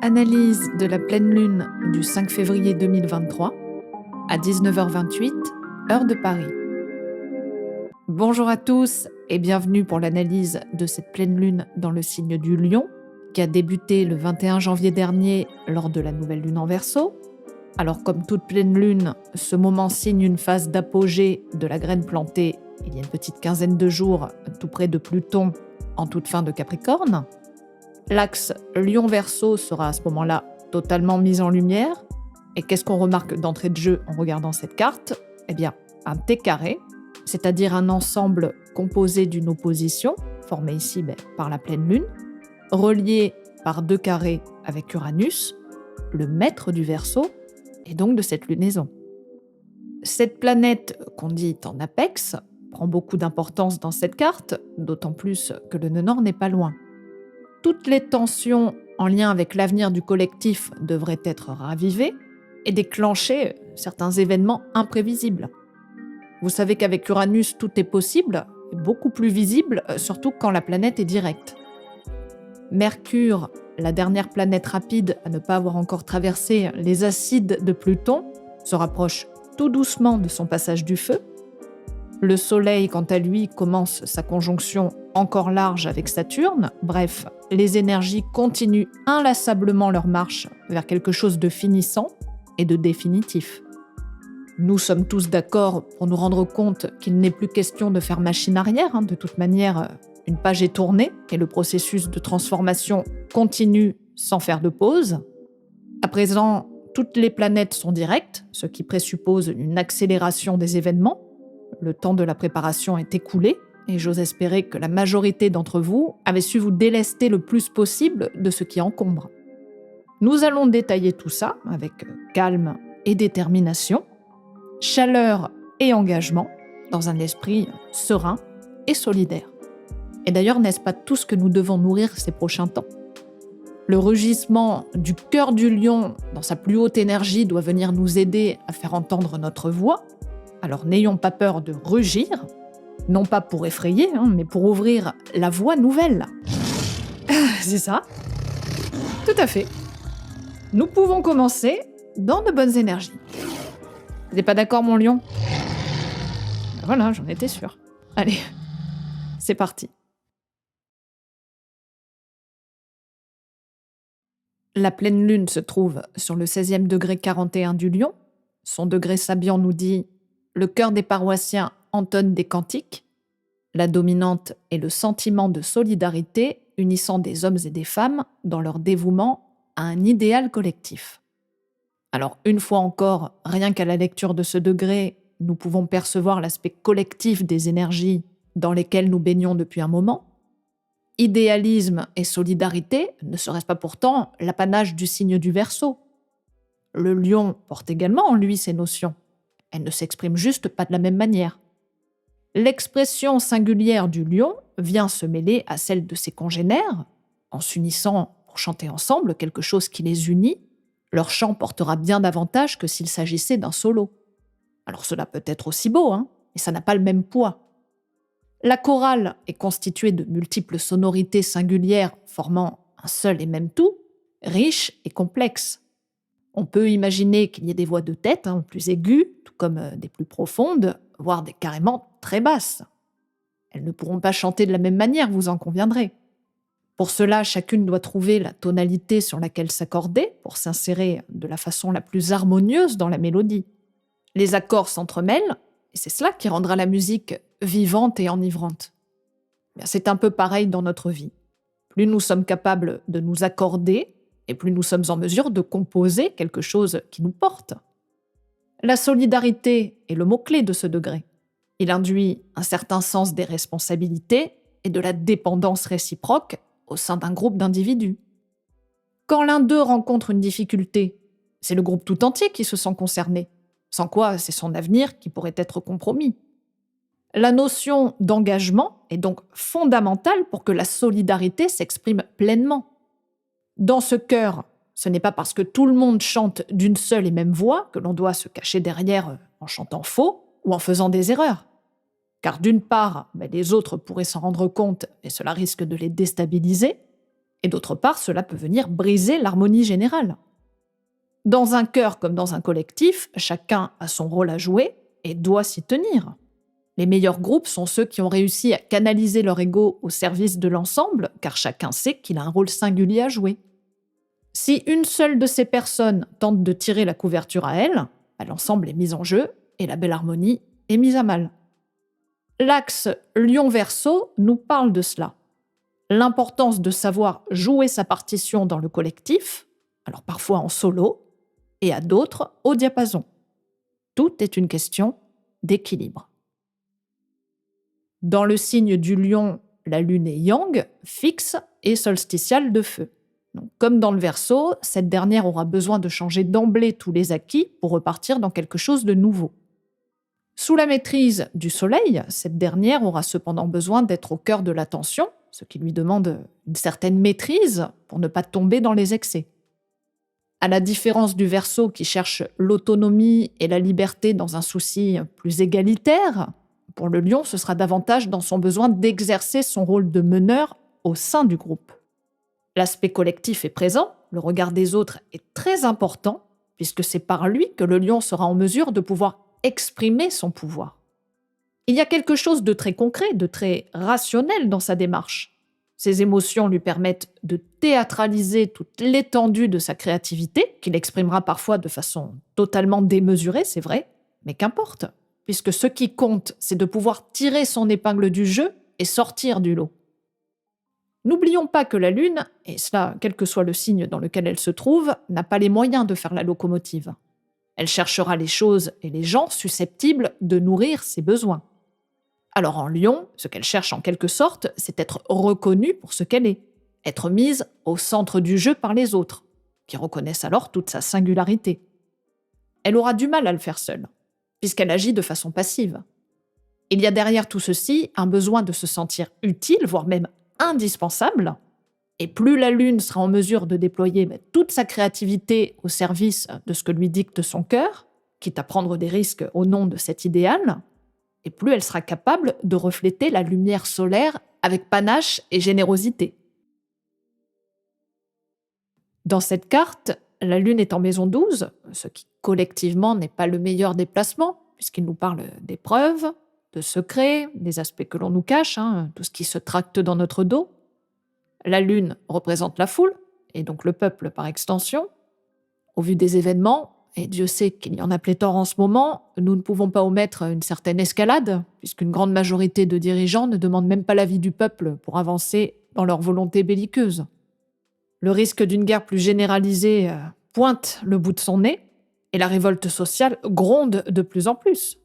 Analyse de la pleine lune du 5 février 2023 à 19h28, heure de Paris. Bonjour à tous et bienvenue pour l'analyse de cette pleine lune dans le signe du Lion qui a débuté le 21 janvier dernier lors de la nouvelle lune en Verseau. Alors comme toute pleine lune, ce moment signe une phase d'apogée de la graine plantée il y a une petite quinzaine de jours tout près de Pluton en toute fin de Capricorne. L'axe Lion-Verseau sera à ce moment-là totalement mis en lumière. Et qu'est-ce qu'on remarque d'entrée de jeu en regardant cette carte ? Eh bien, un T carré, c'est-à-dire un ensemble composé d'une opposition, formée ici par la pleine lune, relié par deux carrés avec Uranus, le maître du Verseau, et donc de cette lunaison. Cette planète qu'on dit en apex prend beaucoup d'importance dans cette carte, d'autant plus que le nœud nord n'est pas loin. Toutes les tensions en lien avec l'avenir du collectif devraient être ravivées et déclencher certains événements imprévisibles. Vous savez qu'avec Uranus, tout est possible, et beaucoup plus visible, surtout quand la planète est directe. Mercure, la dernière planète rapide à ne pas avoir encore traversé les acides de Pluton, se rapproche tout doucement de son passage du feu. Le Soleil, quant à lui, commence sa conjonction encore large avec Saturne. Bref, les énergies continuent inlassablement leur marche vers quelque chose de finissant et de définitif. Nous sommes tous d'accord pour nous rendre compte qu'il n'est plus question de faire machine arrière. De toute manière, une page est tournée et le processus de transformation continue sans faire de pause. À présent, toutes les planètes sont directes, ce qui présuppose une accélération des événements. Le temps de la préparation est écoulé et j'ose espérer que la majorité d'entre vous avait su vous délester le plus possible de ce qui encombre. Nous allons détailler tout ça avec calme et détermination, chaleur et engagement, dans un esprit serein et solidaire. Et d'ailleurs, n'est-ce pas tout ce que nous devons nourrir ces prochains temps ? Le rugissement du cœur du lion dans sa plus haute énergie doit venir nous aider à faire entendre notre voix. Alors n'ayons pas peur de rugir, non pas pour effrayer, mais pour ouvrir la voie nouvelle. C'est ça. Tout à fait. Nous pouvons commencer dans de bonnes énergies. Vous n'êtes pas d'accord, mon lion ? Voilà, j'en étais sûre. Allez, c'est parti. La pleine lune se trouve sur le 16e degré 41 du lion. Son degré sabian nous dit « Le cœur des paroissiens entonne des cantiques ». La dominante est le sentiment de solidarité unissant des hommes et des femmes dans leur dévouement à un idéal collectif. Alors, une fois encore, rien qu'à la lecture de ce degré, nous pouvons percevoir l'aspect collectif des énergies dans lesquelles nous baignons depuis un moment. Idéalisme et solidarité ne serait-ce pas pourtant l'apanage du signe du Verseau. Le lion porte également en lui ces notions. Elles ne s'expriment juste pas de la même manière. L'expression singulière du lion vient se mêler à celle de ses congénères. En s'unissant pour chanter ensemble quelque chose qui les unit, leur chant portera bien davantage que s'il s'agissait d'un solo. Alors cela peut être aussi beau, mais ça n'a pas le même poids. La chorale est constituée de multiples sonorités singulières formant un seul et même tout, riche et complexe. On peut imaginer qu'il y ait des voix de tête, plus aiguës, tout comme des plus profondes, voire des carrément très basses. Elles ne pourront pas chanter de la même manière, vous en conviendrez. Pour cela, chacune doit trouver la tonalité sur laquelle s'accorder pour s'insérer de la façon la plus harmonieuse dans la mélodie. Les accords s'entremêlent, et c'est cela qui rendra la musique vivante et enivrante. C'est un peu pareil dans notre vie. Plus nous sommes capables de nous accorder, et plus nous sommes en mesure de composer quelque chose qui nous porte. La solidarité est le mot-clé de ce degré. Il induit un certain sens des responsabilités et de la dépendance réciproque au sein d'un groupe d'individus. Quand l'un d'eux rencontre une difficulté, c'est le groupe tout entier qui se sent concerné, sans quoi c'est son avenir qui pourrait être compromis. La notion d'engagement est donc fondamentale pour que la solidarité s'exprime pleinement. Dans ce chœur, ce n'est pas parce que tout le monde chante d'une seule et même voix que l'on doit se cacher derrière en chantant faux ou en faisant des erreurs. Car d'une part, les autres pourraient s'en rendre compte et cela risque de les déstabiliser. Et d'autre part, cela peut venir briser l'harmonie générale. Dans un chœur comme dans un collectif, chacun a son rôle à jouer et doit s'y tenir. Les meilleurs groupes sont ceux qui ont réussi à canaliser leur ego au service de l'ensemble, car chacun sait qu'il a un rôle singulier à jouer. Si une seule de ces personnes tente de tirer la couverture à elle, l'ensemble est mis en jeu et la belle harmonie est mise à mal. L'axe Lion-Verseau nous parle de cela. L'importance de savoir jouer sa partition dans le collectif, alors parfois en solo, et à d'autres au diapason. Tout est une question d'équilibre. Dans le signe du Lion, la lune est yang, fixe et solsticiale de feu. Donc, comme dans le Verseau, cette dernière aura besoin de changer d'emblée tous les acquis pour repartir dans quelque chose de nouveau. Sous la maîtrise du Soleil, cette dernière aura cependant besoin d'être au cœur de l'attention, ce qui lui demande une certaine maîtrise pour ne pas tomber dans les excès. À la différence du Verseau qui cherche l'autonomie et la liberté dans un souci plus égalitaire, pour le Lion, ce sera davantage dans son besoin d'exercer son rôle de meneur au sein du groupe. L'aspect collectif est présent, le regard des autres est très important, puisque c'est par lui que le Lion sera en mesure de pouvoir exprimer son pouvoir. Il y a quelque chose de très concret, de très rationnel dans sa démarche. Ses émotions lui permettent de théâtraliser toute l'étendue de sa créativité, qu'il exprimera parfois de façon totalement démesurée, c'est vrai, mais qu'importe, puisque ce qui compte, c'est de pouvoir tirer son épingle du jeu et sortir du lot. N'oublions pas que la Lune, et cela quel que soit le signe dans lequel elle se trouve, n'a pas les moyens de faire la locomotive. Elle cherchera les choses et les gens susceptibles de nourrir ses besoins. Alors en Lion, ce qu'elle cherche en quelque sorte, c'est être reconnue pour ce qu'elle est, être mise au centre du jeu par les autres, qui reconnaissent alors toute sa singularité. Elle aura du mal à le faire seule, puisqu'elle agit de façon passive. Il y a derrière tout ceci un besoin de se sentir utile, voire même indispensable, et plus la Lune sera en mesure de déployer toute sa créativité au service de ce que lui dicte son cœur, quitte à prendre des risques au nom de cet idéal, et plus elle sera capable de refléter la lumière solaire avec panache et générosité. Dans cette carte, la Lune est en maison 12, ce qui collectivement n'est pas le meilleur des placements, puisqu'il nous parle d'épreuves, de secrets, des aspects que l'on nous cache, tout ce qui se tracte dans notre dos. La Lune représente la foule, et donc le peuple par extension. Au vu des événements, et Dieu sait qu'il y en a pléthore en ce moment, nous ne pouvons pas omettre une certaine escalade, puisqu'une grande majorité de dirigeants ne demandent même pas l'avis du peuple pour avancer dans leur volonté belliqueuse. Le risque d'une guerre plus généralisée pointe le bout de son nez, et la révolte sociale gronde de plus en plus.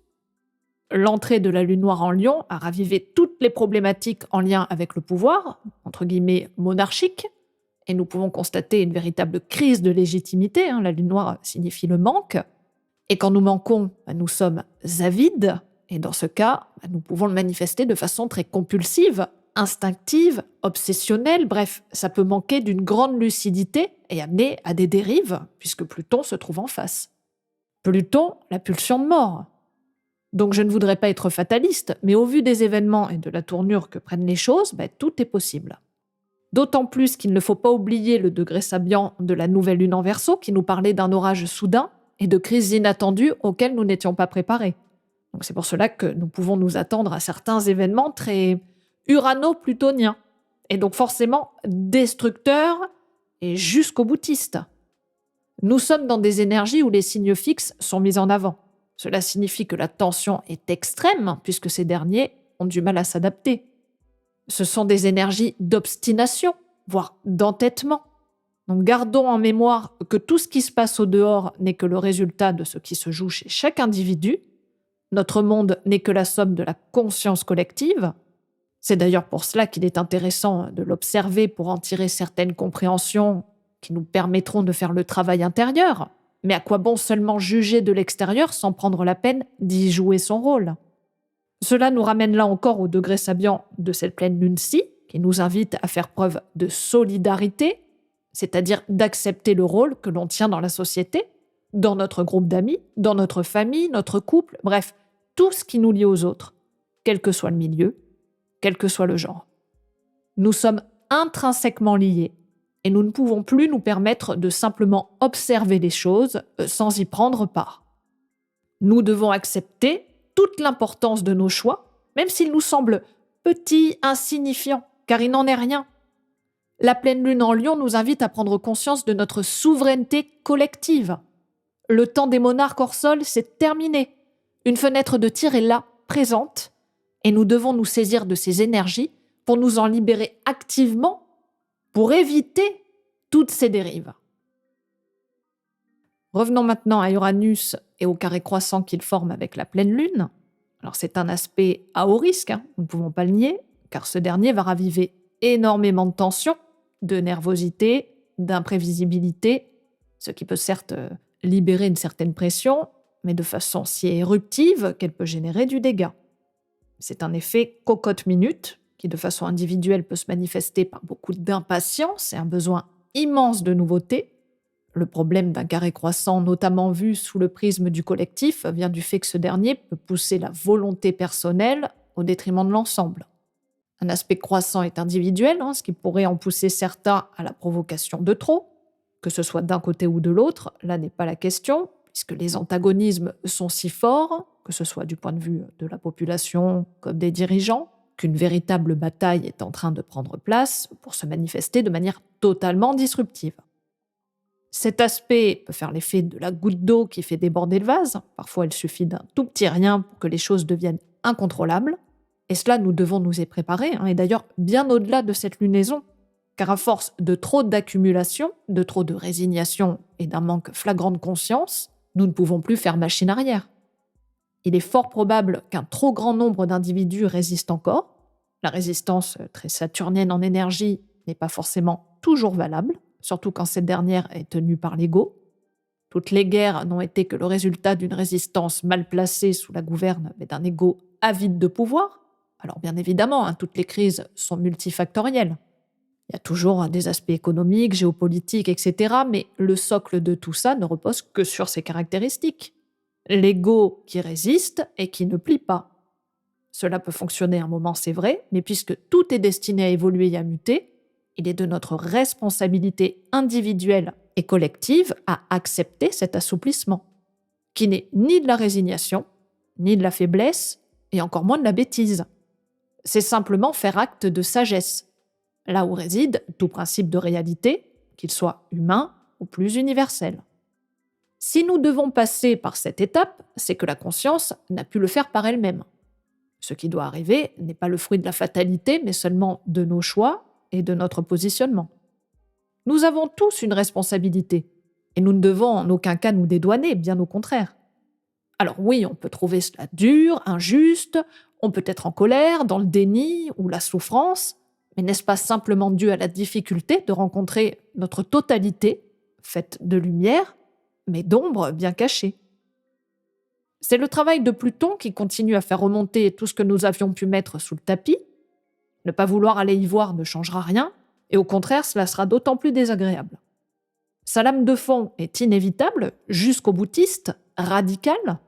L'entrée de la Lune noire en Lion a ravivé toutes les problématiques en lien avec le pouvoir, entre guillemets monarchique, et nous pouvons constater une véritable crise de légitimité. La Lune noire signifie le manque, et quand nous manquons, nous sommes avides, et dans ce cas, nous pouvons le manifester de façon très compulsive, instinctive, obsessionnelle, bref, ça peut manquer d'une grande lucidité et amener à des dérives, puisque Pluton se trouve en face. Pluton, la pulsion de mort. Donc je ne voudrais pas être fataliste, mais au vu des événements et de la tournure que prennent les choses, tout est possible. D'autant plus qu'il ne faut pas oublier le degré sabiant de la nouvelle lune en Verseau qui nous parlait d'un orage soudain et de crises inattendues auxquelles nous n'étions pas préparés. Donc c'est pour cela que nous pouvons nous attendre à certains événements très urano-plutoniens, et donc forcément destructeurs et jusqu'au boutiste. Nous sommes dans des énergies où les signes fixes sont mis en avant. Cela signifie que la tension est extrême, puisque ces derniers ont du mal à s'adapter. Ce sont des énergies d'obstination, voire d'entêtement. Donc gardons en mémoire que tout ce qui se passe au dehors n'est que le résultat de ce qui se joue chez chaque individu. Notre monde n'est que la somme de la conscience collective. C'est d'ailleurs pour cela qu'il est intéressant de l'observer pour en tirer certaines compréhensions qui nous permettront de faire le travail intérieur. Mais à quoi bon seulement juger de l'extérieur sans prendre la peine d'y jouer son rôle ? Cela nous ramène là encore au degré sabiant de cette pleine lune-ci, qui nous invite à faire preuve de solidarité, c'est-à-dire d'accepter le rôle que l'on tient dans la société, dans notre groupe d'amis, dans notre famille, notre couple, bref, tout ce qui nous lie aux autres, quel que soit le milieu, quel que soit le genre. Nous sommes intrinsèquement liés et nous ne pouvons plus nous permettre de simplement observer les choses sans y prendre part. Nous devons accepter toute l'importance de nos choix, même s'ils nous semblent petits, insignifiants, car il n'en est rien. La pleine lune en Lion nous invite à prendre conscience de notre souveraineté collective. Le temps des monarques hors sol, c'est terminé. Une fenêtre de tir est là, présente, et nous devons nous saisir de ces énergies pour nous en libérer activement, pour éviter toutes ces dérives. Revenons maintenant à Uranus et au carré croissant qu'il forme avec la pleine lune. Alors c'est un aspect à haut risque, nous ne pouvons pas le nier, car ce dernier va raviver énormément de tensions, de nervosité, d'imprévisibilité, ce qui peut certes libérer une certaine pression, mais de façon si éruptive qu'elle peut générer du dégât. C'est un effet cocotte-minute qui, de façon individuelle, peut se manifester par beaucoup d'impatience et un besoin immense de nouveautés. Le problème d'un carré croissant, notamment vu sous le prisme du collectif, vient du fait que ce dernier peut pousser la volonté personnelle au détriment de l'ensemble. Un aspect croissant est individuel, ce qui pourrait en pousser certains à la provocation de trop, que ce soit d'un côté ou de l'autre, là n'est pas la question, puisque les antagonismes sont si forts, que ce soit du point de vue de la population comme des dirigeants, qu'une véritable bataille est en train de prendre place pour se manifester de manière totalement disruptive. Cet aspect peut faire l'effet de la goutte d'eau qui fait déborder le vase. Parfois, il suffit d'un tout petit rien pour que les choses deviennent incontrôlables. Et cela, nous devons nous y préparer, et d'ailleurs bien au-delà de cette lunaison. Car à force de trop d'accumulation, de trop de résignation et d'un manque flagrant de conscience, nous ne pouvons plus faire machine arrière. Il est fort probable qu'un trop grand nombre d'individus résistent encore. La résistance, très saturnienne en énergie, n'est pas forcément toujours valable, surtout quand cette dernière est tenue par l'ego. Toutes les guerres n'ont été que le résultat d'une résistance mal placée sous la gouverne, mais d'un ego avide de pouvoir. Alors bien évidemment, toutes les crises sont multifactorielles. Il y a toujours des aspects économiques, géopolitiques, etc., mais le socle de tout ça ne repose que sur ces caractéristiques. L'ego qui résiste et qui ne plie pas. Cela peut fonctionner un moment, c'est vrai, mais puisque tout est destiné à évoluer et à muter, il est de notre responsabilité individuelle et collective à accepter cet assouplissement, qui n'est ni de la résignation, ni de la faiblesse, et encore moins de la bêtise. C'est simplement faire acte de sagesse, là où réside tout principe de réalité, qu'il soit humain ou plus universel. Si nous devons passer par cette étape, c'est que la conscience n'a pu le faire par elle-même. Ce qui doit arriver n'est pas le fruit de la fatalité, mais seulement de nos choix et de notre positionnement. Nous avons tous une responsabilité, et nous ne devons en aucun cas nous dédouaner, bien au contraire. Alors oui, on peut trouver cela dur, injuste, on peut être en colère, dans le déni ou la souffrance, mais n'est-ce pas simplement dû à la difficulté de rencontrer notre totalité, faite de lumière, mais d'ombre bien cachée? C'est le travail de Pluton qui continue à faire remonter tout ce que nous avions pu mettre sous le tapis. Ne pas vouloir aller y voir ne changera rien, et au contraire, cela sera d'autant plus désagréable. Sa lame de fond est inévitable, jusqu'au boutiste, radicale.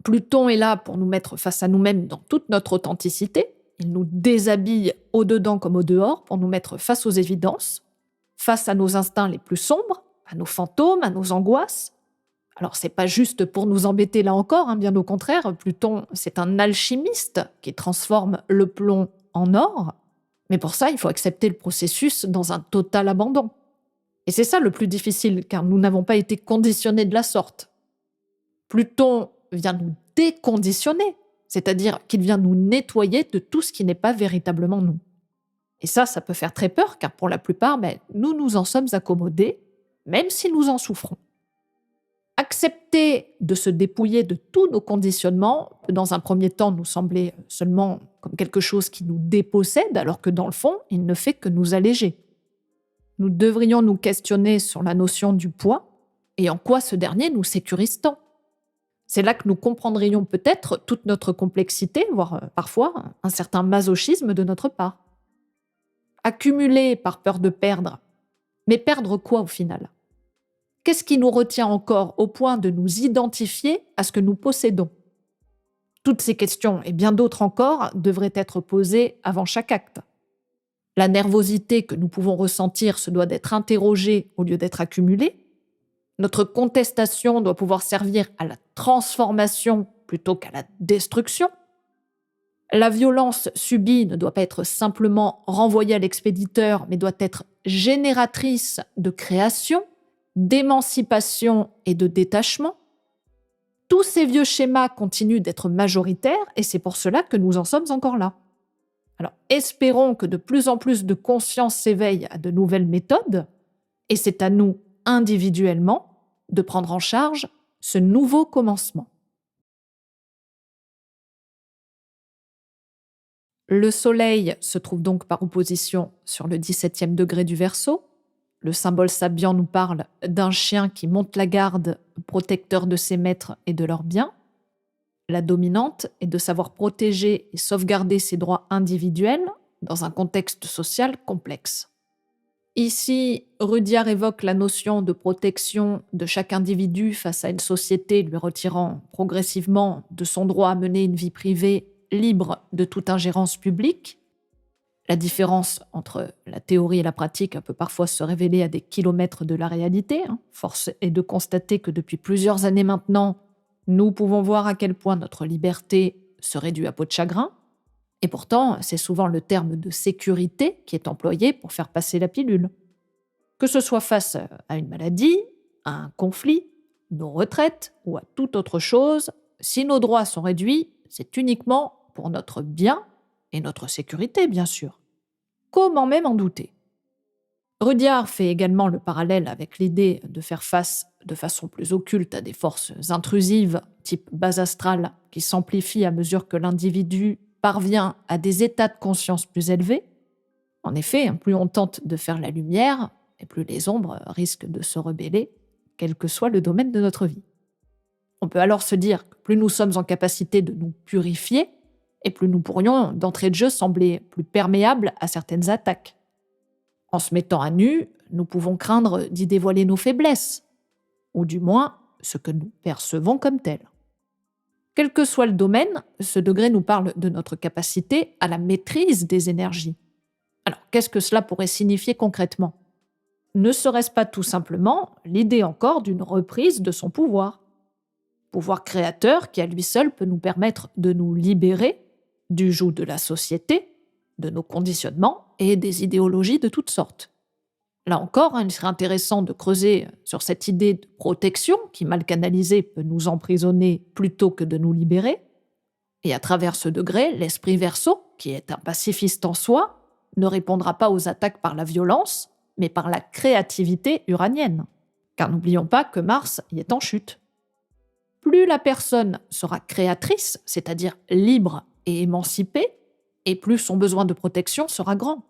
Pluton est là pour nous mettre face à nous-mêmes dans toute notre authenticité. Il nous déshabille au dedans comme au dehors pour nous mettre face aux évidences, face à nos instincts les plus sombres, à nos fantômes, à nos angoisses. Alors c'est pas juste pour nous embêter là encore, bien au contraire, Pluton c'est un alchimiste qui transforme le plomb en or, mais pour ça il faut accepter le processus dans un total abandon. Et c'est ça le plus difficile, car nous n'avons pas été conditionnés de la sorte. Pluton vient nous déconditionner, c'est-à-dire qu'il vient nous nettoyer de tout ce qui n'est pas véritablement nous. Et ça peut faire très peur, car pour la plupart, nous nous en sommes accommodés, même si nous en souffrons. Accepter de se dépouiller de tous nos conditionnements peut dans un premier temps nous sembler seulement comme quelque chose qui nous dépossède, alors que dans le fond, il ne fait que nous alléger. Nous devrions nous questionner sur la notion du poids et en quoi ce dernier nous sécurise tant. C'est là que nous comprendrions peut-être toute notre complexité, voire parfois un certain masochisme de notre part. Accumuler par peur de perdre, mais perdre quoi au final ? Qu'est-ce qui nous retient encore au point de nous identifier à ce que nous possédons ? Toutes ces questions et bien d'autres encore devraient être posées avant chaque acte. La nervosité que nous pouvons ressentir se doit d'être interrogée au lieu d'être accumulée. Notre contestation doit pouvoir servir à la transformation plutôt qu'à la destruction. La violence subie ne doit pas être simplement renvoyée à l'expéditeur, mais doit être génératrice de création, d'émancipation et de détachement. Tous ces vieux schémas continuent d'être majoritaires et c'est pour cela que nous en sommes encore là. Alors, espérons que de plus en plus de conscience s'éveille à de nouvelles méthodes et c'est à nous, individuellement, de prendre en charge ce nouveau commencement. Le Soleil se trouve donc par opposition sur le 17e degré du Verseau. Le symbole sabian nous parle d'un chien qui monte la garde, protecteur de ses maîtres et de leurs biens. La dominante est de savoir protéger et sauvegarder ses droits individuels dans un contexte social complexe. Ici, Rudyard évoque la notion de protection de chaque individu face à une société lui retirant progressivement de son droit à mener une vie privée libre de toute ingérence publique. La différence entre la théorie et la pratique peut parfois se révéler à des kilomètres de la réalité. Force est de constater que depuis plusieurs années maintenant, nous pouvons voir à quel point notre liberté se réduit à peau de chagrin. Et pourtant, c'est souvent le terme de sécurité qui est employé pour faire passer la pilule. Que ce soit face à une maladie, à un conflit, nos retraites ou à toute autre chose, si nos droits sont réduits, c'est uniquement pour notre bien et notre sécurité, bien sûr. Comment même en douter? Rudyard fait également le parallèle avec l'idée de faire face de façon plus occulte à des forces intrusives, type base astrale, qui s'amplifient à mesure que l'individu parvient à des états de conscience plus élevés. En effet, plus on tente de faire la lumière, et plus les ombres risquent de se rebeller, quel que soit le domaine de notre vie. On peut alors se dire que plus nous sommes en capacité de nous purifier, et plus nous pourrions, d'entrée de jeu, sembler plus perméables à certaines attaques. En se mettant à nu, nous pouvons craindre d'y dévoiler nos faiblesses, ou du moins ce que nous percevons comme tel. Quel que soit le domaine, ce degré nous parle de notre capacité à la maîtrise des énergies. Alors, qu'est-ce que cela pourrait signifier concrètement? Ne serait-ce pas tout simplement l'idée encore d'une reprise de son pouvoir? Pouvoir créateur qui à lui seul peut nous permettre de nous libérer du joug de la société, de nos conditionnements et des idéologies de toutes sortes. Là encore, il serait intéressant de creuser sur cette idée de protection qui, mal canalisée, peut nous emprisonner plutôt que de nous libérer. Et à travers ce degré, l'esprit Verseau, qui est un pacifiste en soi, ne répondra pas aux attaques par la violence, mais par la créativité uranienne. Car n'oublions pas que Mars y est en chute. Plus la personne sera créatrice, c'est-à-dire libre et émancipée, et plus son besoin de protection sera grand.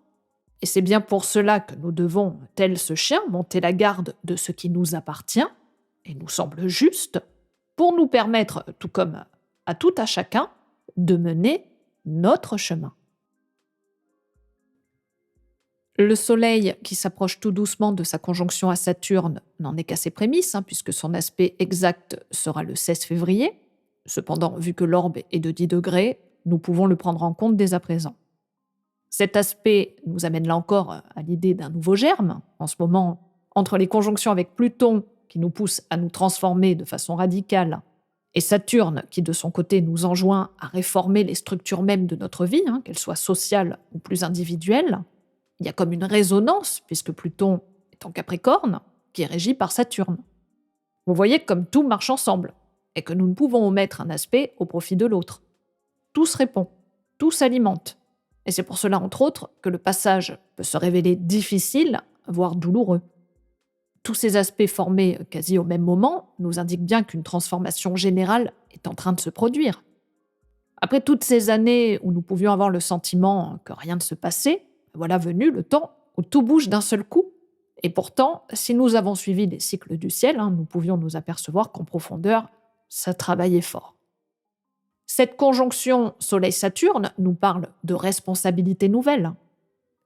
Et c'est bien pour cela que nous devons, tel ce chien, monter la garde de ce qui nous appartient, et nous semble juste, pour nous permettre, tout comme à tout à chacun, de mener notre chemin. Le Soleil, qui s'approche tout doucement de sa conjonction à Saturne, n'en est qu'à ses prémices, puisque son aspect exact sera le 16 février. Cependant, vu que l'orbe est de 10 degrés, nous pouvons le prendre en compte dès à présent. Cet aspect nous amène là encore à l'idée d'un nouveau germe. En ce moment, entre les conjonctions avec Pluton, qui nous pousse à nous transformer de façon radicale, et Saturne, qui de son côté nous enjoint à réformer les structures mêmes de notre vie, qu'elles soient sociales ou plus individuelles, il y a comme une résonance, puisque Pluton est en Capricorne, qui est régi par Saturne. Vous voyez comme tout marche ensemble, et que nous ne pouvons omettre un aspect au profit de l'autre. Tout se répond, tout s'alimente. Et c'est pour cela, entre autres, que le passage peut se révéler difficile, voire douloureux. Tous ces aspects formés quasi au même moment nous indiquent bien qu'une transformation générale est en train de se produire. Après toutes ces années où nous pouvions avoir le sentiment que rien ne se passait, voilà venu le temps où tout bouge d'un seul coup. Et pourtant, si nous avons suivi les cycles du ciel, nous pouvions nous apercevoir qu'en profondeur, ça travaillait fort. Cette conjonction Soleil-Saturne nous parle de responsabilité nouvelle.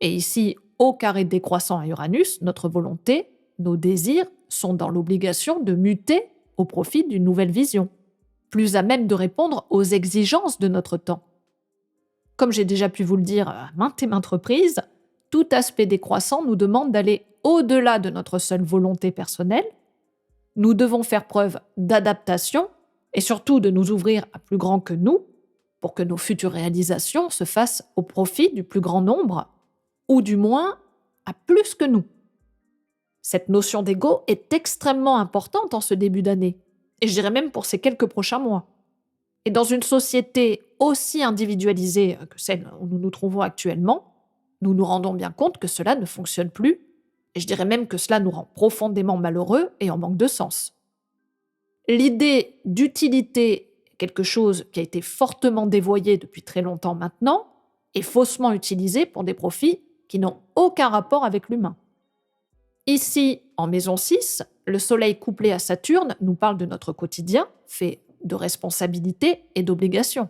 Et ici, au carré décroissant à Uranus, notre volonté, nos désirs sont dans l'obligation de muter au profit d'une nouvelle vision, plus à même de répondre aux exigences de notre temps. Comme j'ai déjà pu vous le dire à maintes et maintes reprises, tout aspect décroissant nous demande d'aller au-delà de notre seule volonté personnelle. Nous devons faire preuve d'adaptation et surtout de nous ouvrir à plus grand que nous pour que nos futures réalisations se fassent au profit du plus grand nombre, ou du moins à plus que nous. Cette notion d'ego est extrêmement importante en ce début d'année, et je dirais même pour ces quelques prochains mois. Et dans une société aussi individualisée que celle où nous nous trouvons actuellement, nous nous rendons bien compte que cela ne fonctionne plus, et je dirais même que cela nous rend profondément malheureux et en manque de sens. L'idée d'utilité est quelque chose qui a été fortement dévoyé depuis très longtemps maintenant, et faussement utilisé pour des profits qui n'ont aucun rapport avec l'humain. Ici, en maison 6, le soleil couplé à Saturne nous parle de notre quotidien, fait de responsabilités et d'obligations.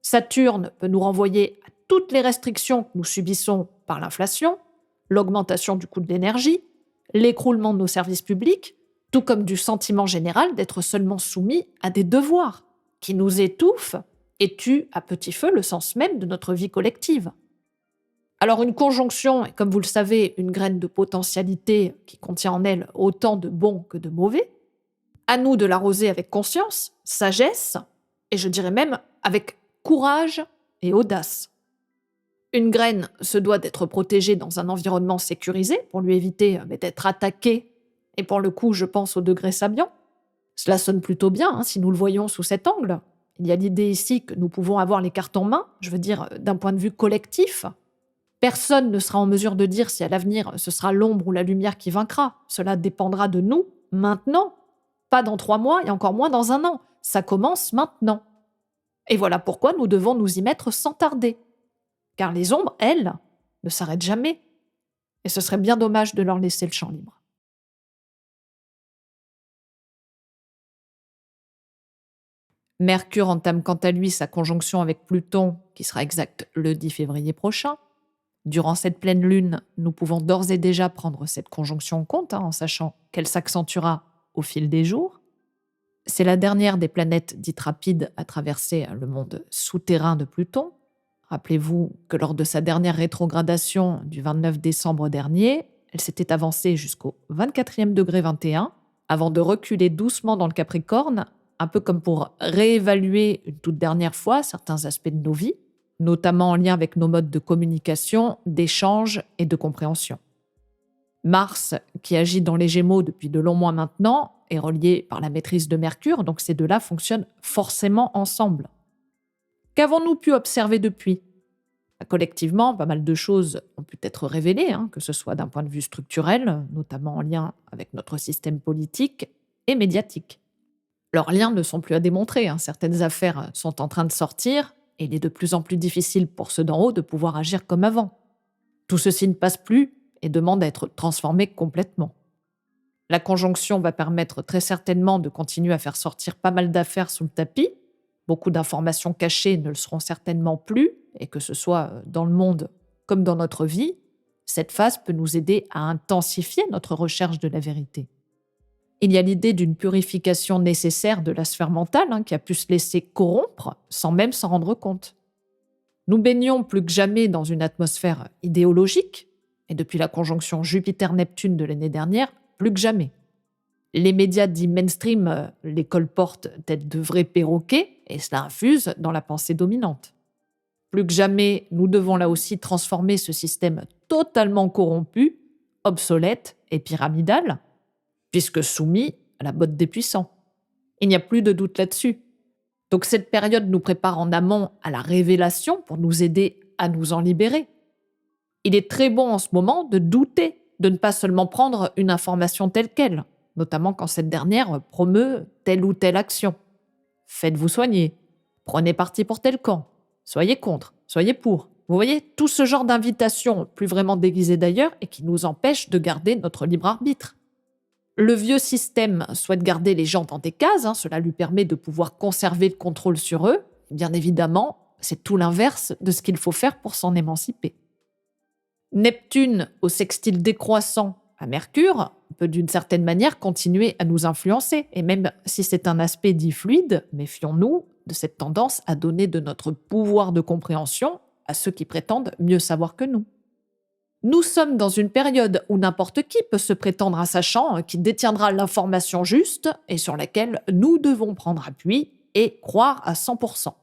Saturne peut nous renvoyer à toutes les restrictions que nous subissons par l'inflation, l'augmentation du coût de l'énergie, l'écroulement de nos services publics, tout comme du sentiment général d'être seulement soumis à des devoirs qui nous étouffent et tuent à petit feu le sens même de notre vie collective. Alors une conjonction est, comme vous le savez, une graine de potentialité qui contient en elle autant de bon que de mauvais. À nous de l'arroser avec conscience, sagesse, et je dirais même avec courage et audace. Une graine se doit d'être protégée dans un environnement sécurisé pour lui éviter d'être attaquée, et pour le coup je pense au degré Sabian. Cela sonne plutôt bien si nous le voyons sous cet angle. Il y a l'idée ici que nous pouvons avoir les cartes en main, je veux dire d'un point de vue collectif. Personne ne sera en mesure de dire si à l'avenir ce sera l'ombre ou la lumière qui vaincra. Cela dépendra de nous, maintenant. Pas dans 3 mois et encore moins dans 1 an. Ça commence maintenant. Et voilà pourquoi nous devons nous y mettre sans tarder. Car les ombres, elles, ne s'arrêtent jamais. Et ce serait bien dommage de leur laisser le champ libre. Mercure entame quant à lui sa conjonction avec Pluton, qui sera exacte le 10 février prochain. Durant cette pleine lune, nous pouvons d'ores et déjà prendre cette conjonction en compte, en sachant qu'elle s'accentuera au fil des jours. C'est la dernière des planètes dites rapides à traverser le monde souterrain de Pluton. Rappelez-vous que lors de sa dernière rétrogradation du 29 décembre dernier, elle s'était avancée jusqu'au 24e degré 21, avant de reculer doucement dans le Capricorne, un peu comme pour réévaluer une toute dernière fois certains aspects de nos vies, notamment en lien avec nos modes de communication, d'échange et de compréhension. Mars, qui agit dans les Gémeaux depuis de longs mois maintenant, est relié par la maîtrise de Mercure, donc ces deux-là fonctionnent forcément ensemble. Qu'avons-nous pu observer depuis ? Collectivement, pas mal de choses ont pu être révélées, que ce soit d'un point de vue structurel, notamment en lien avec notre système politique et médiatique. Leurs liens ne sont plus à démontrer, certaines affaires sont en train de sortir, et il est de plus en plus difficile pour ceux d'en haut de pouvoir agir comme avant. Tout ceci ne passe plus et demande à être transformé complètement. La conjonction va permettre très certainement de continuer à faire sortir pas mal d'affaires sous le tapis. Beaucoup d'informations cachées ne le seront certainement plus, et que ce soit dans le monde comme dans notre vie, cette phase peut nous aider à intensifier notre recherche de la vérité. Il y a l'idée d'une purification nécessaire de la sphère mentale qui a pu se laisser corrompre sans même s'en rendre compte. Nous baignons plus que jamais dans une atmosphère idéologique, et depuis la conjonction Jupiter-Neptune de l'année dernière, plus que jamais. Les médias dits mainstream les colportent tels de vrais perroquets, et cela infuse dans la pensée dominante. Plus que jamais, nous devons là aussi transformer ce système totalement corrompu, obsolète et pyramidal, puisque soumis à la botte des puissants. Il n'y a plus de doute là-dessus. Donc cette période nous prépare en amont à la révélation pour nous aider à nous en libérer. Il est très bon en ce moment de douter, de ne pas seulement prendre une information telle qu'elle, notamment quand cette dernière promeut telle ou telle action. Faites-vous soigner, prenez parti pour tel camp, soyez contre, soyez pour. Vous voyez, tout ce genre d'invitations, plus vraiment déguisées d'ailleurs, et qui nous empêchent de garder notre libre arbitre. Le vieux système souhaite garder les gens dans des cases, cela lui permet de pouvoir conserver le contrôle sur eux. Bien évidemment, c'est tout l'inverse de ce qu'il faut faire pour s'en émanciper. Neptune, au sextile décroissant à Mercure, peut d'une certaine manière continuer à nous influencer, et même si c'est un aspect dit fluide, méfions-nous de cette tendance à donner de notre pouvoir de compréhension à ceux qui prétendent mieux savoir que nous. Nous sommes dans une période où n'importe qui peut se prétendre un sachant qui détiendra l'information juste et sur laquelle nous devons prendre appui et croire à 100%.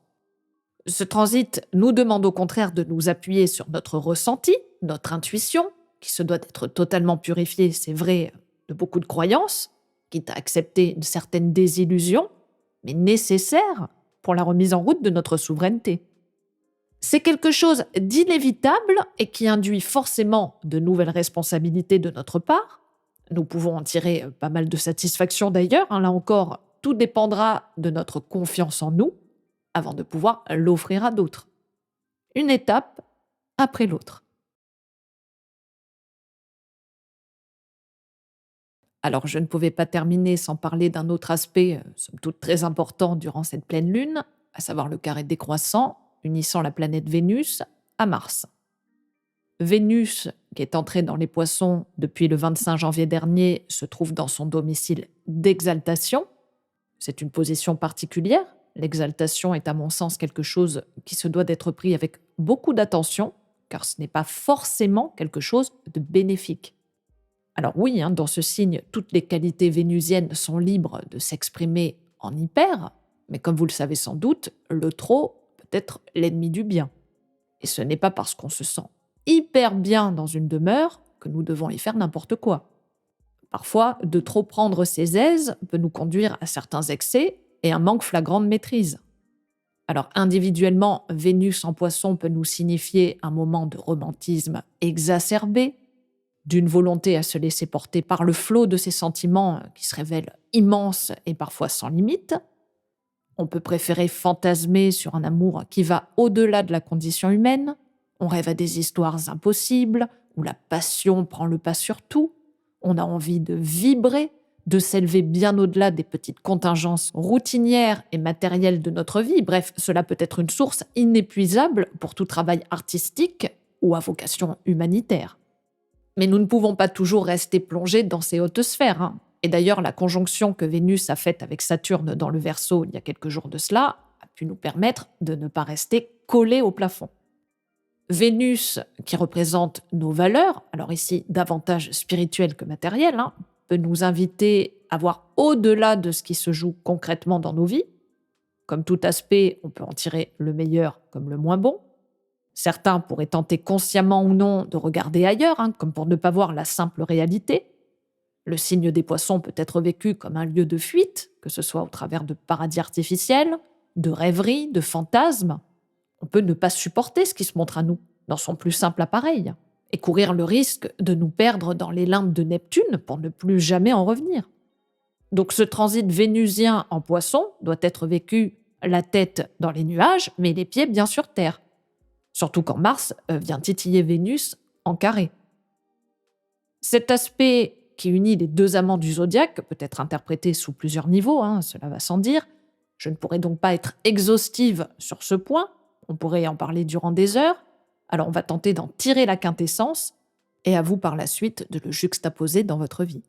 Ce transit nous demande au contraire de nous appuyer sur notre ressenti, notre intuition, qui se doit d'être totalement purifiée, c'est vrai, de beaucoup de croyances, quitte à accepter une certaine désillusion, mais nécessaire pour la remise en route de notre souveraineté. C'est quelque chose d'inévitable et qui induit forcément de nouvelles responsabilités de notre part. Nous pouvons en tirer pas mal de satisfaction d'ailleurs, là encore, tout dépendra de notre confiance en nous avant de pouvoir l'offrir à d'autres. Une étape après l'autre. Alors je ne pouvais pas terminer sans parler d'un autre aspect, somme toute très important durant cette pleine lune, à savoir le carré décroissant unissant la planète Vénus à Mars. Vénus, qui est entrée dans les Poissons depuis le 25 janvier dernier, se trouve dans son domicile d'exaltation. C'est une position particulière. L'exaltation est à mon sens quelque chose qui se doit d'être pris avec beaucoup d'attention, car ce n'est pas forcément quelque chose de bénéfique. Alors oui, dans ce signe, toutes les qualités vénusiennes sont libres de s'exprimer en hyper, mais comme vous le savez sans doute, le trop peut être l'ennemi du bien. Et ce n'est pas parce qu'on se sent hyper bien dans une demeure que nous devons y faire n'importe quoi. Parfois, de trop prendre ses aises peut nous conduire à certains excès et un manque flagrant de maîtrise. Alors individuellement, Vénus en Poisson peut nous signifier un moment de romantisme exacerbé, d'une volonté à se laisser porter par le flot de ses sentiments qui se révèlent immenses et parfois sans limite. On peut préférer fantasmer sur un amour qui va au-delà de la condition humaine. On rêve à des histoires impossibles, où la passion prend le pas sur tout. On a envie de vibrer, de s'élever bien au-delà des petites contingences routinières et matérielles de notre vie. Bref, cela peut être une source inépuisable pour tout travail artistique ou à vocation humanitaire. Mais nous ne pouvons pas toujours rester plongés dans ces hautes sphères. Et d'ailleurs, la conjonction que Vénus a faite avec Saturne dans le Verseau il y a quelques jours de cela a pu nous permettre de ne pas rester collés au plafond. Vénus, qui représente nos valeurs, alors ici davantage spirituelles que matérielles, peut nous inviter à voir au-delà de ce qui se joue concrètement dans nos vies. Comme tout aspect, on peut en tirer le meilleur comme le moins bon. Certains pourraient tenter consciemment ou non de regarder ailleurs, comme pour ne pas voir la simple réalité. Le signe des Poissons peut être vécu comme un lieu de fuite, que ce soit au travers de paradis artificiels, de rêveries, de fantasmes. On peut ne pas supporter ce qui se montre à nous, dans son plus simple appareil, et courir le risque de nous perdre dans les limbes de Neptune pour ne plus jamais en revenir. Donc ce transit vénusien en Poisson doit être vécu la tête dans les nuages, mais les pieds bien sur terre. Surtout quand Mars vient titiller Vénus en carré. Cet aspect qui unit les deux amants du zodiaque peut être interprété sous plusieurs niveaux, cela va sans dire. Je ne pourrais donc pas être exhaustive sur ce point, on pourrait en parler durant des heures, alors on va tenter d'en tirer la quintessence et à vous par la suite de le juxtaposer dans votre vie.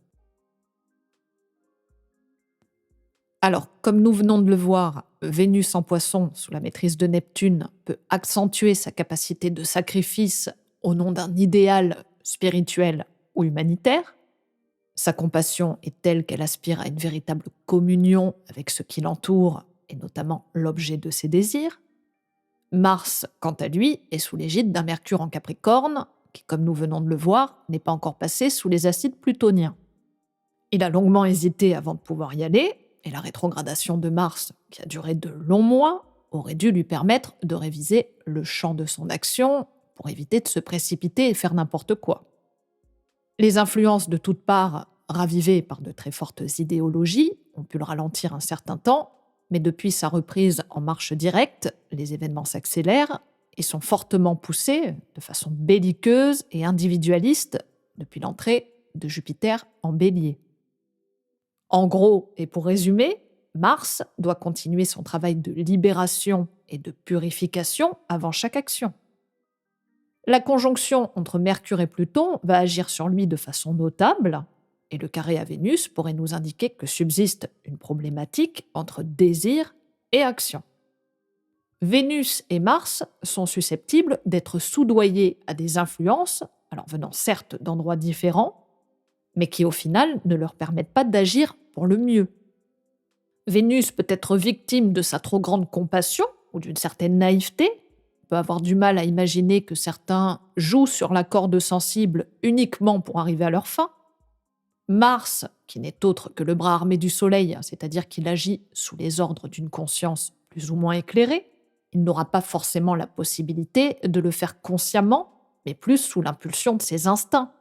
Alors, comme nous venons de le voir, Vénus en Poisson, sous la maîtrise de Neptune, peut accentuer sa capacité de sacrifice au nom d'un idéal spirituel ou humanitaire. Sa compassion est telle qu'elle aspire à une véritable communion avec ce qui l'entoure, et notamment l'objet de ses désirs. Mars, quant à lui, est sous l'égide d'un Mercure en Capricorne, qui, comme nous venons de le voir, n'est pas encore passé sous les acides plutoniens. Il a longuement hésité avant de pouvoir y aller, et la rétrogradation de Mars, qui a duré de longs mois, aurait dû lui permettre de réviser le champ de son action pour éviter de se précipiter et faire n'importe quoi. Les influences de toutes parts, ravivées par de très fortes idéologies, ont pu le ralentir un certain temps, mais depuis sa reprise en marche directe, les événements s'accélèrent et sont fortement poussés de façon belliqueuse et individualiste depuis l'entrée de Jupiter en Bélier. En gros, et pour résumer, Mars doit continuer son travail de libération et de purification avant chaque action. La conjonction entre Mercure et Pluton va agir sur lui de façon notable, et le carré à Vénus pourrait nous indiquer que subsiste une problématique entre désir et action. Vénus et Mars sont susceptibles d'être soudoyés à des influences alors venant certes d'endroits différents, mais qui au final ne leur permettent pas d'agir pour le mieux. Vénus peut être victime de sa trop grande compassion ou d'une certaine naïveté. On peut avoir du mal à imaginer que certains jouent sur la corde sensible uniquement pour arriver à leur fin. Mars, qui n'est autre que le bras armé du Soleil, c'est-à-dire qu'il agit sous les ordres d'une conscience plus ou moins éclairée, il n'aura pas forcément la possibilité de le faire consciemment, mais plus sous l'impulsion de ses instincts.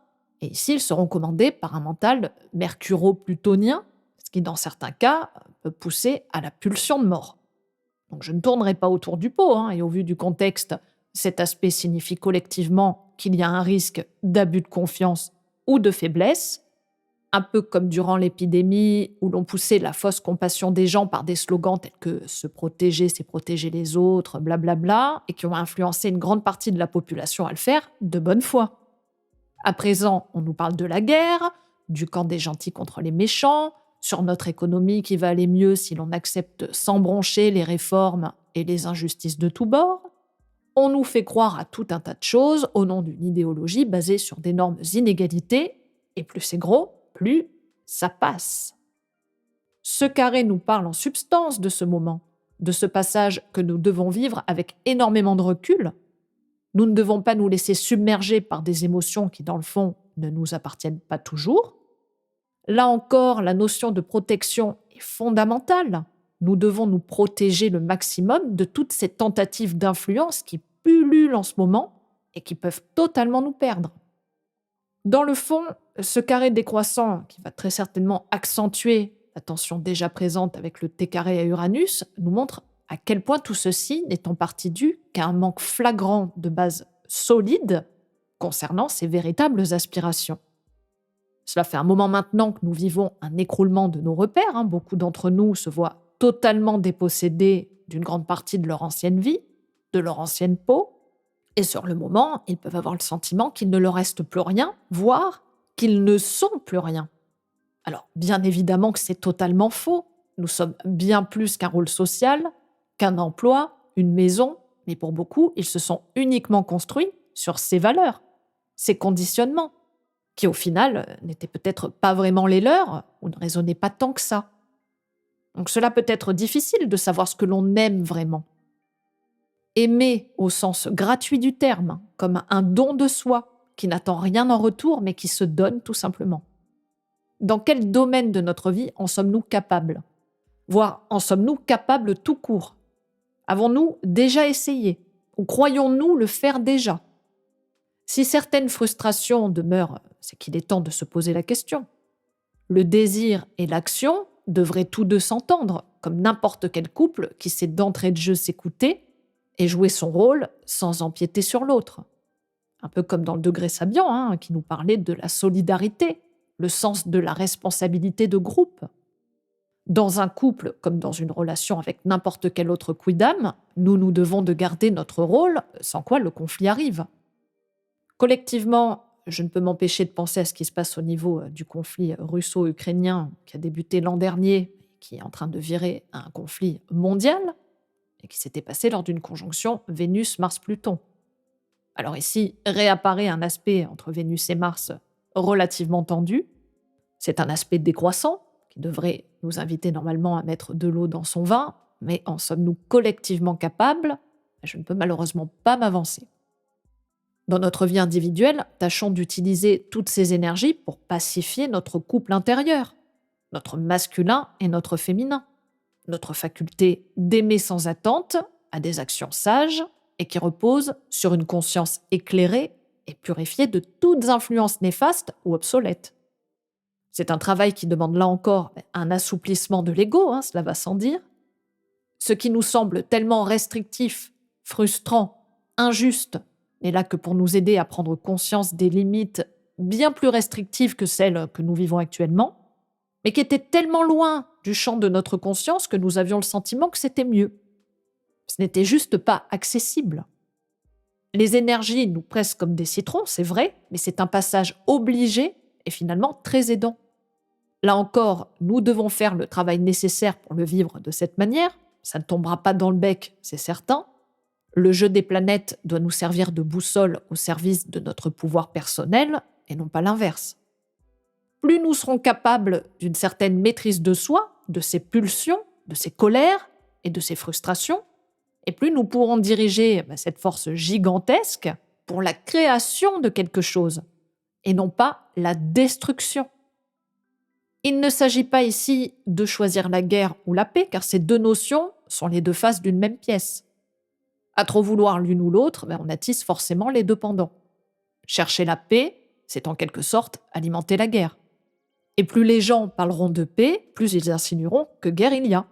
Et ici, ils seront commandés par un mental mercuro-plutonien, ce qui, dans certains cas, peut pousser à la pulsion de mort. Donc je ne tournerai pas autour du pot, et au vu du contexte, cet aspect signifie collectivement qu'il y a un risque d'abus de confiance ou de faiblesse, un peu comme durant l'épidémie où l'on poussait la fausse compassion des gens par des slogans tels que se protéger, c'est protéger les autres, blablabla, et qui ont influencé une grande partie de la population à le faire de bonne foi. À présent, on nous parle de la guerre, du camp des gentils contre les méchants, sur notre économie qui va aller mieux si l'on accepte sans broncher les réformes et les injustices de tous bords. On nous fait croire à tout un tas de choses au nom d'une idéologie basée sur d'énormes inégalités, et plus c'est gros, plus ça passe. Ce carré nous parle en substance de ce moment, de ce passage que nous devons vivre avec énormément de recul. Nous ne devons pas nous laisser submerger par des émotions qui, dans le fond, ne nous appartiennent pas toujours. Là encore, la notion de protection est fondamentale. Nous devons nous protéger le maximum de toutes ces tentatives d'influence qui pullulent en ce moment et qui peuvent totalement nous perdre. Dans le fond, ce carré décroissant, qui va très certainement accentuer la tension déjà présente avec le T carré à Uranus, nous montre à quel point tout ceci n'est en partie dû qu'à un manque flagrant de base solide concernant ces véritables aspirations. Cela fait un moment maintenant que nous vivons un écroulement de nos repères. Beaucoup d'entre nous se voient totalement dépossédés d'une grande partie de leur ancienne vie, de leur ancienne peau, et sur le moment, ils peuvent avoir le sentiment qu'il ne leur reste plus rien, voire qu'ils ne sont plus rien. Alors, bien évidemment que c'est totalement faux. Nous sommes bien plus qu'un rôle social, qu'un emploi, une maison, mais pour beaucoup, ils se sont uniquement construits sur ces valeurs, ces conditionnements, qui au final n'étaient peut-être pas vraiment les leurs ou ne résonnaient pas tant que ça. Donc cela peut être difficile de savoir ce que l'on aime vraiment. Aimer au sens gratuit du terme, comme un don de soi, qui n'attend rien en retour mais qui se donne tout simplement. Dans quel domaine de notre vie en sommes-nous capables ? Voire en sommes-nous capables tout court ? Avons-nous déjà essayé ? Ou croyons-nous le faire déjà ? Si certaines frustrations demeurent, c'est qu'il est temps de se poser la question. Le désir et l'action devraient tous deux s'entendre, comme n'importe quel couple qui sait d'entrée de jeu s'écouter et jouer son rôle sans empiéter sur l'autre. Un peu comme dans le degré Sabian, qui nous parlait de la solidarité, le sens de la responsabilité de groupe. Dans un couple, comme dans une relation avec n'importe quel autre quidam, nous devons de garder notre rôle, sans quoi le conflit arrive. Collectivement, je ne peux m'empêcher de penser à ce qui se passe au niveau du conflit russo-ukrainien qui a débuté l'an dernier, qui est en train de virer à un conflit mondial, et qui s'était passé lors d'une conjonction Vénus-Mars-Pluton. Alors ici, réapparaît un aspect entre Vénus et Mars relativement tendu. C'est un aspect décroissant, qui devrait nous inviter normalement à mettre de l'eau dans son vin, mais en sommes-nous collectivement capables ? Je ne peux malheureusement pas m'avancer. Dans notre vie individuelle, tâchons d'utiliser toutes ces énergies pour pacifier notre couple intérieur, notre masculin et notre féminin, notre faculté d'aimer sans attente à des actions sages et qui reposent sur une conscience éclairée et purifiée de toutes influences néfastes ou obsolètes. C'est un travail qui demande là encore un assouplissement de l'ego, cela va sans dire. Ce qui nous semble tellement restrictif, frustrant, injuste, n'est là que pour nous aider à prendre conscience des limites bien plus restrictives que celles que nous vivons actuellement, mais qui étaient tellement loin du champ de notre conscience que nous avions le sentiment que c'était mieux. Ce n'était juste pas accessible. Les énergies nous pressent comme des citrons, c'est vrai, mais c'est un passage obligé et finalement très aidant. Là encore, nous devons faire le travail nécessaire pour le vivre de cette manière. Ça ne tombera pas dans le bec, c'est certain. Le jeu des planètes doit nous servir de boussole au service de notre pouvoir personnel et non pas l'inverse. Plus nous serons capables d'une certaine maîtrise de soi, de ses pulsions, de ses colères et de ses frustrations, et plus nous pourrons diriger cette force gigantesque pour la création de quelque chose, et non pas la destruction. Il ne s'agit pas ici de choisir la guerre ou la paix, car ces deux notions sont les deux faces d'une même pièce. À trop vouloir l'une ou l'autre, on attise forcément les deux pendants. Chercher la paix, c'est en quelque sorte alimenter la guerre. Et plus les gens parleront de paix, plus ils insinueront que guerre il y a.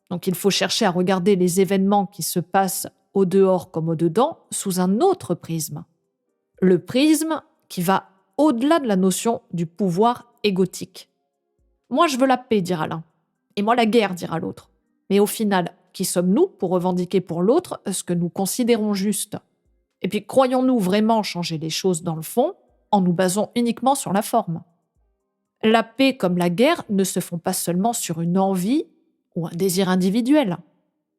Donc il faut chercher à regarder les événements qui se passent au dehors comme au dedans sous un autre prisme. Le prisme qui va au-delà de la notion du pouvoir égotique. Moi je veux la paix, dira l'un. Et moi la guerre, dira l'autre. Mais au final, qui sommes-nous pour revendiquer pour l'autre ce que nous considérons juste? Et puis croyons-nous vraiment changer les choses dans le fond en nous basant uniquement sur la forme? La paix comme la guerre ne se font pas seulement sur une envie ou un désir individuel,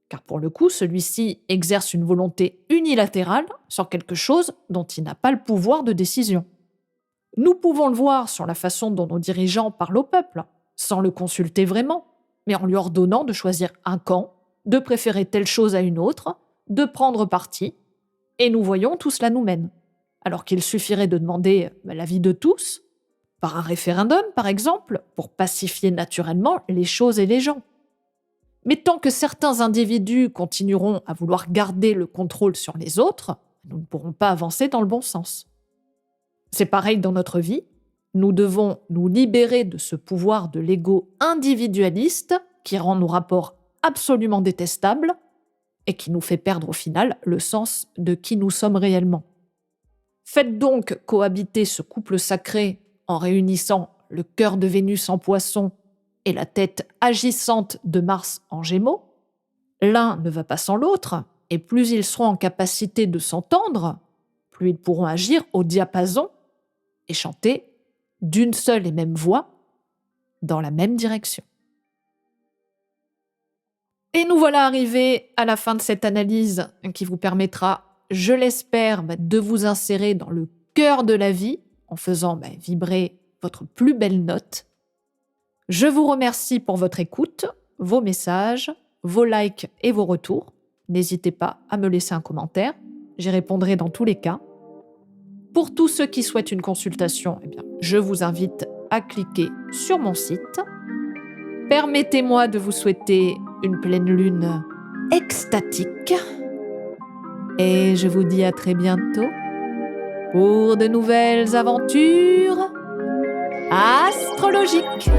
car pour le coup, celui-ci exerce une volonté unilatérale sur quelque chose dont il n'a pas le pouvoir de décision. Nous pouvons le voir sur la façon dont nos dirigeants parlent au peuple, sans le consulter vraiment, mais en lui ordonnant de choisir un camp, de préférer telle chose à une autre, de prendre parti, et nous voyons tout cela nous mène. Alors qu'il suffirait de demander l'avis de tous, par un référendum par exemple, pour pacifier naturellement les choses et les gens. Mais tant que certains individus continueront à vouloir garder le contrôle sur les autres, nous ne pourrons pas avancer dans le bon sens. C'est pareil dans notre vie. Nous devons nous libérer de ce pouvoir de l'ego individualiste qui rend nos rapports absolument détestables et qui nous fait perdre au final le sens de qui nous sommes réellement. Faites donc cohabiter ce couple sacré en réunissant le cœur de Vénus en Poisson et la tête agissante de Mars en Gémeaux. L'un ne va pas sans l'autre, et plus ils seront en capacité de s'entendre, plus ils pourront agir au diapason et chanter d'une seule et même voix dans la même direction. Et nous voilà arrivés à la fin de cette analyse qui vous permettra, je l'espère, de vous insérer dans le cœur de la vie en faisant vibrer votre plus belle note. Je vous remercie pour votre écoute, vos messages, vos likes et vos retours. N'hésitez pas à me laisser un commentaire, j'y répondrai dans tous les cas. Pour tous ceux qui souhaitent une consultation, je vous invite à cliquer sur mon site. Permettez-moi de vous souhaiter une pleine lune extatique. Et je vous dis à très bientôt pour de nouvelles aventures astrologiques.